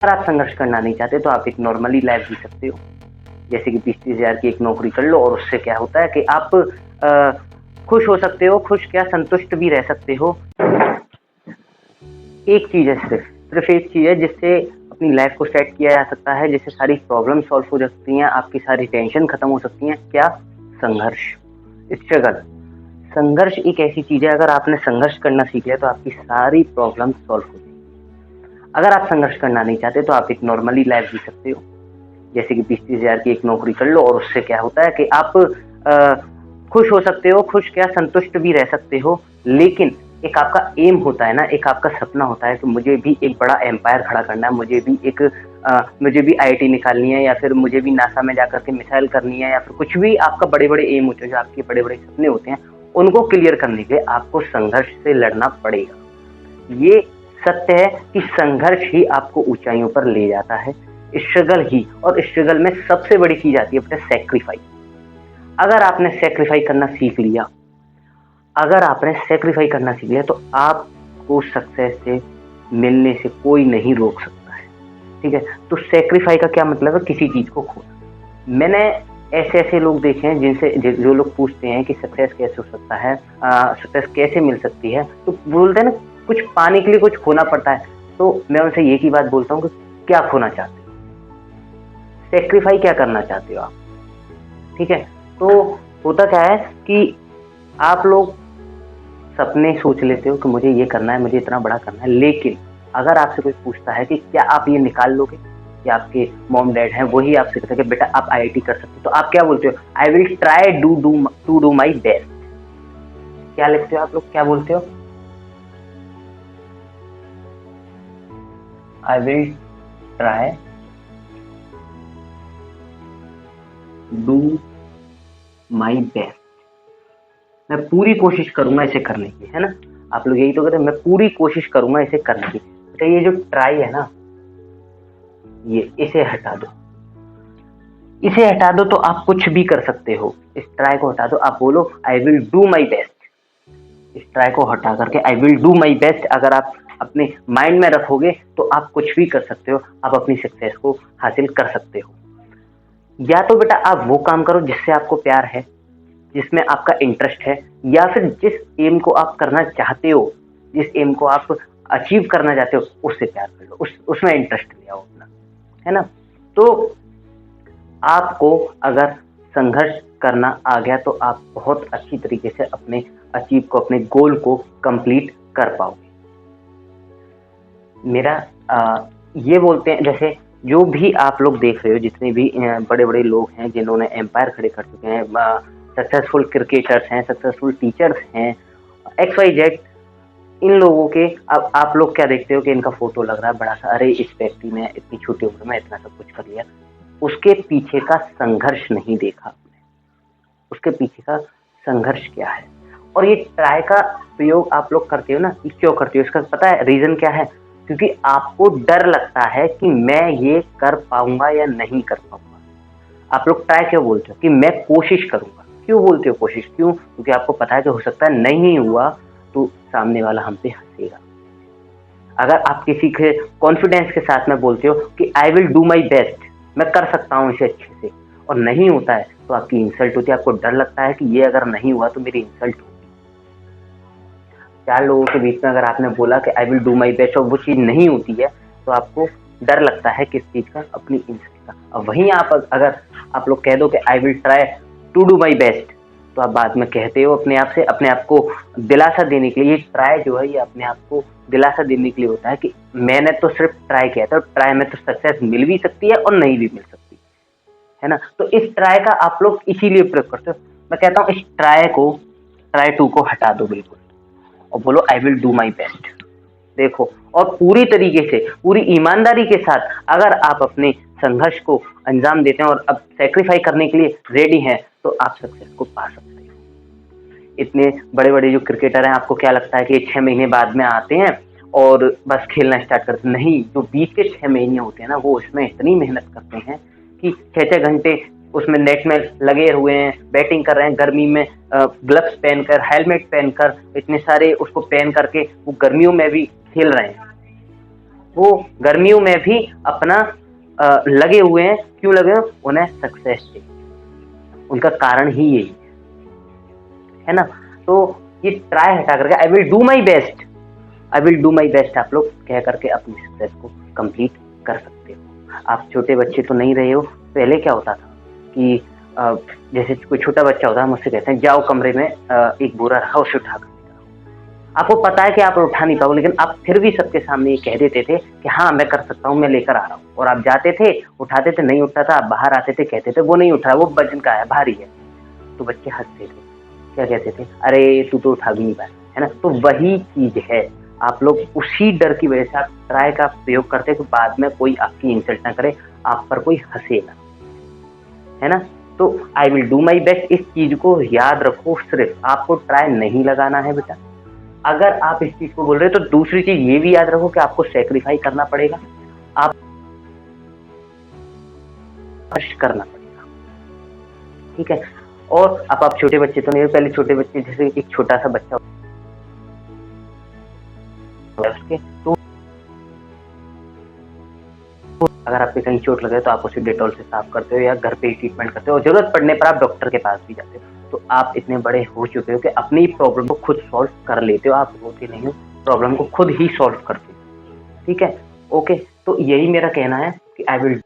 अगर आप संघर्ष करना नहीं चाहते तो आप एक नॉर्मली लाइफ जी सकते हो, जैसे कि 20-30 हज़ार की एक नौकरी कर लो और उससे क्या होता है कि आप खुश हो सकते हो, खुश क्या संतुष्ट भी रह सकते हो। एक चीज़ है सिर्फ़ एक चीज़ है जिससे अपनी लाइफ को सेट किया जा सकता है, जिससे सारी प्रॉब्लम सॉल्व हो सकती हैं, आपकी सारी टेंशन खत्म हो सकती हैं। क्या? संघर्ष, स्ट्रगल। संघर्ष एक ऐसी चीज़ है, अगर आपने संघर्ष करना सीख लिया तो आपकी सारी प्रॉब्लम सॉल्व हो जाएगी। अगर आप संघर्ष करना नहीं चाहते तो आप एक नॉर्मली लाइफ जी सकते हो, जैसे कि 20-30 हज़ार की एक नौकरी कर लो और उससे क्या होता है कि आप खुश हो सकते हो, खुश क्या संतुष्ट भी रह सकते हो। लेकिन एक आपका एम होता है ना, एक आपका सपना होता है कि मुझे भी एक बड़ा एम्पायर खड़ा करना है, मुझे भी आईआईटी निकालनी है, या फिर मुझे भी नासा में जाकर के मिसाइल करनी है, या फिर कुछ भी आपका बड़े-बड़े एम होते हैं, जो आपके बड़े-बड़े सपने होते हैं, उनको क्लियर करने के लिए आपको संघर्ष से लड़ना पड़ेगा। ये सत्य है कि संघर्ष ही आपको ऊँचाइयों पर ले जाता है, स्ट्रगल ही। और स्ट्रगल में सबसे बड़ी चीज़ आती है बेटा सैक्रिफाइस। अगर आपने सैक्रिफाई करना सीख लिया अगर आपने सैक्रिफाई करना सीख लिया तो आपको सक्सेस से मिलने से कोई नहीं रोक सकता है, ठीक है? तो सैक्रिफाई का क्या मतलब है? किसी चीज़ को खोना। मैंने ऐसे-ऐसे लोग देखे हैं जो लोग पूछते हैं कि सक्सेस कैसे हो सकता है, सक्सेस कैसे मिल सकती है? तो बोलते हैं ना, कुछ पाने के लिए कुछ खोना पड़ता है। तो मैं उनसे एक ही बात बोलता हूँ कि क्या खोना चाहते हो? सैक्रिफाई क्या करना चाहते हो आप? ठीक है? तो होता क्या है कि आप लोग सपने सोच लेते हो कि मुझे ये करना है, मुझे इतना बड़ा करना है, लेकिन अगर आपसे कोई पूछता है कि क्या आप ये निकाल लोगे? कि आपके मॉम डैड हैं, वही आपसे कहते हैं कि बेटा आप आईआईटी कर सकते हो, तो आप क्या बोलते हो? I will try to do my best. क्या लिखते हो आप लोग? क्या बोलते हो? I will try do my best. मैं पूरी कोशिश करूंगा इसे करने की, है ना? आप लोग यही तो कहते हैं, मैं पूरी कोशिश करूंगा इसे करने की। बेटा ये जो ट्राई है ना, ये इसे हटा दो। इसे हटा दो तो आप कुछ भी कर सकते हो। इस ट्राई को हटा दो, आप बोलो I will do my best. इस ट्राई को हटा करके I will do my best अगर आप अपने माइंड में रखोगे तो आप कुछ भी कर सकते हो, आप अपनी सक्सेस को हासिल कर सकते हो। या तो बेटा आप वो काम करो जिससे आपको प्यार है, जिसमें आपका इंटरेस्ट है, या फिर जिस एम को आप करना चाहते हो, जिस एम को आप अचीव करना चाहते हो, उससे प्यार कर लो, उसमें इंटरेस्ट ले आओ अपना, है ना? तो आपको अगर संघर्ष करना आ गया तो आप बहुत अच्छी तरीके से अपने अचीव को, अपने गोल को कंप्लीट कर पाओगे। मेरा ये बोलते हैं, जैसे जो भी आप लोग देख रहे हो, जितने भी बड़े-बड़े लोग हैं जिन्होंने एम्पायर खड़े कर चुके हैं, सक्सेसफुल क्रिकेटर्स हैं, सक्सेसफुल टीचर्स हैं, एक्स वाई जेड, इन लोगों के अब आप लोग क्या देखते हो कि इनका फोटो लग रहा है बड़ा सा, अरे इस व्यक्ति ने इतनी छोटी उम्र में इतना सब कुछ कर लिया। उसके पीछे का संघर्ष नहीं देखा आपने, उसके पीछे का संघर्ष क्या है। और ये ट्राई का प्रयोग आप लोग करते हो ना, ये क्यों करते हो? इसका पता है रीजन क्या है? क्योंकि आपको डर लगता है कि मैं ये कर पाऊंगा या नहीं कर पाऊंगा। आप लोग ट्राई क्यों बोलते हो? कि मैं कोशिश करूंगा। क्यों बोलते हो कोशिश? क्यों? क्योंकि आपको पता है कि हो सकता है नहीं हुआ तो सामने वाला हम पे हंसेगा। अगर आप किसी के कॉन्फिडेंस के साथ में बोलते हो कि I will do my best, मैं कर सकता हूँ इसे अच्छे से, और नहीं होता है तो आपकी इंसल्ट होती है। आपको डर लगता है कि ये अगर नहीं हुआ तो मेरी इंसल्ट होगी। 4 लोगों के बीच में अगर आपने बोला कि I will do my best और वो चीज़ नहीं होती है तो आपको डर लगता है किस चीज़ का? अपनी इंसल्ट का। अब वहीं अगर आप लोग कह दो कि I will try to do my best, तो आप बाद में कहते हो अपने आप से, अपने आप को दिलासा देने के लिए। ये ट्राई जो है ये अपने आप को दिलासा देने के लिए होता है कि मैंने तो सिर्फ ट्राई किया था, ट्राई में तो सक्सेस मिल भी सकती है और नहीं भी मिल सकती, है ना? तो इस ट्राई का आप लोग इसीलिए प्रयोग करते हो। मैं कहता हूँ इस ट्राई टू को हटा दो बिल्कुल, और बोलो I will do my best. देखो, और पूरी तरीके से, पूरी ईमानदारी के साथ अगर आप अपने संघर्ष को अंजाम देते हैं और अब सेक्रीफाई करने के लिए रेडी हैं, तो आप सक्सेस को पा सकते हैं। इतने बड़े-बड़े जो क्रिकेटर हैं, आपको क्या लगता है कि 6 महीने बाद में आते हैं और बस खेलना स्टार्ट करते हैं? नहीं, जो बीच के 6 महीने होते हैं ना, वो इसमें इतनी मेहनत करते हैं कि 6-6 घंटे उसमें नेट में लगे हुए हैं, बैटिंग कर रहे हैं, गर्मी में ग्लव्स पहनकर, हेलमेट पहनकर, इतने सारे उसको पहन करके वो गर्मियों में भी खेल रहे हैं। वो गर्मियों में भी अपना लगे हुए हैं। क्यों लगे हुए? उन्हें सक्सेस चाहिए, उनका कारण ही यही है ना। तो ये ट्राई हटा करके I will do my best, I will do my best आप लोग कह करके अपनी सक्सेस को कंप्लीट कर सकते हो। आप छोटे बच्चे तो नहीं रहे हो। पहले क्या होता था कि जैसे कोई छोटा बच्चा होता है, मुझसे कहते हैं जाओ कमरे में एक बोरा रखा, उसे उठा कर लेकर आओ। आपको पता है कि आप उठा नहीं पाओगे, लेकिन आप फिर भी सबके सामने ये कह देते थे कि हाँ मैं कर सकता हूँ, मैं लेकर आ रहा हूँ। और आप जाते थे, उठाते थे, नहीं उठता था, आप बाहर आते थे, कहते थे वो नहीं उठ रहा, वो वजन का है, भारी है। तो बच्चे हंसते थे, क्या कहते थे, अरे तू तो उठा भी नहीं पाया, है ना। तो वही चीज है, आप लोग उसी डर की वजह से आप ट्राई का प्रयोग करते हैं कि बाद में कोई आपकी इंसल्ट ना करे, आप पर कोई हंसेगा, है ना। तो I will do my best, इस चीज को याद रखो। सिर्फ आपको ट्राई नहीं लगाना है बेटा। अगर आप इस चीज को बोल रहे हो तो दूसरी चीज ये भी याद रखो कि आपको सेक्रीफाई करना पड़ेगा, आप कष्ट करना पड़ेगा, ठीक है। और अब आप छोटे बच्चे तो नहीं हो, पहले छोटे बच्चे जैसे एक छोटा सा बच्चा होता है उसके, तो अगर आपके कहीं चोट लगे तो आप उसे डेटॉल से साफ करते हो या घर पे ही ट्रीटमेंट करते हो, और जरूरत पड़ने पर आप डॉक्टर के पास भी जाते हो। तो आप इतने बड़े हो चुके हो कि अपनी प्रॉब्लम को खुद सॉल्व कर लेते हो, आप रोते नहीं हो, प्रॉब्लम को खुद ही सॉल्व करते हो, ठीक है। ओके, तो यही मेरा कहना है कि आई विल